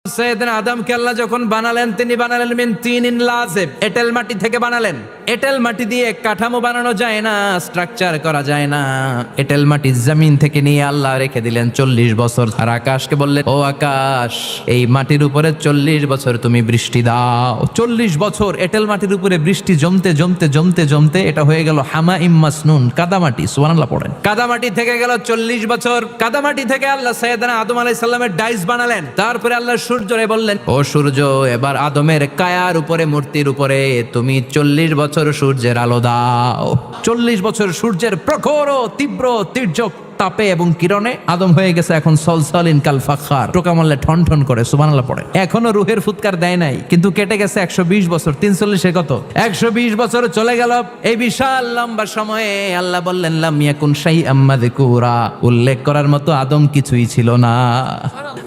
সৈয়দনা আদমকে আল্লাহ যখন বানালেন, তিনি বানালেন মিন তিনিন লাযিব, এঁটেল মাটি থেকে বানালেন। এঁটেল মাটি দিয়ে কাঠামো বানানো যায় না, স্ট্রাকচার করা যায় না। এঁটেল মাটি জমিন থেকে নিয়ে আল্লাহ রেখে দিলেন 40 বছর। আর আকাশকে বললেন, ও আকাশ, এই মাটির উপরে 40 বছর তুমি বৃষ্টি দাও। 40 বছর এঁটেল মাটির উপরে বৃষ্টি জমতে জমতে জমতে জমতে এটা হয়ে গেল হামাইম মাসনুন, কাদামাটি। সুবহানাল্লাহ পড়েন। কাদামাটি থেকে গেল 40 বছর। কাদামাটি থেকে আল্লাহ সৈয়দনা আদম আলাইহিস সালামের ডাইস বানালেন। তারপরে আল্লাহ সূর্যরে বললেন, ও সূর্য, এবার আদমের কায়ার উপরে, মূর্তির উপরে তুমি 40 বছর সূর্যের আলো দাও। 40 বছর সূর্যের প্রখর ও তীব্র তির্যক তাপে এবং কিরণে আদম হয়ে গেছে এখন সলসলিন কাল ফাখার, টোকা মারলে ঠন ঠন করে। সুবহানাল্লাহ পড়ে। এখনো রুহের ফুৎকার দেয় নাই, কিন্তু কেটে গেছে 120 বছর। 340 কত? 120 বছর চলে গেল। এই বিশাল লম্বা সময়ে আল্লাহ বললেন, লাম ইয়াকুন শাইআম মাযকুরা, উল্লেখ করার মতো আদম কিছুই ছিল না।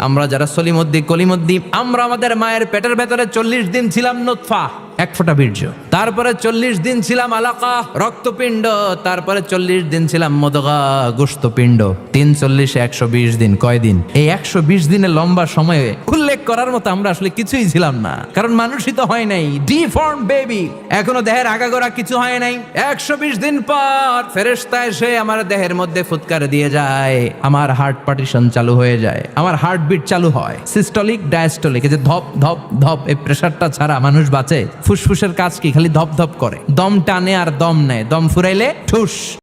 আমরা যারা সলিমুদ্দি কলিমুদ্দি, আমরা আমাদের মায়ের পেটের ভেতরে 40 দিন ছিলাম নুতফা, এক ফোঁটা বীর্য। তারপরে 40 দিন ছিলাম আলাকা, রক্তপিণ্ড। তারপরে 40 দিন ছিলাম মুদগা, গোশতপিণ্ড। 340 120 দিন। কয় দিন? এই 120 দিনের লম্বা সময়ে উল্লেখ করার মতো আমরা আসলে কিছুই ছিলাম না, কারণ মানুষই তো হয় নাই, ডিফর্ম বেবি, এখনো দেহের আগাগোড়া কিছু হয় নাই। 120 দিন পর ফেরেশতা এসে আমার দেহের মধ্যে ফুৎকার দিয়ে যায়, আমার হার্ট পার্টিশন চালু হয়ে যায়, আমার হার্টবিট চালু হয়, সিস্টোলিক ডায়াস্টোলিক, এই যে ধপ ধপ ধপ, এই প্রেসারটা ছাড়া মানুষ বাঁচে? ফুসফুসের কাজ কি? খালি ধপ ধপ করে, দম টানে আর দম নেয়, দম ফুরাইলে ঠুস।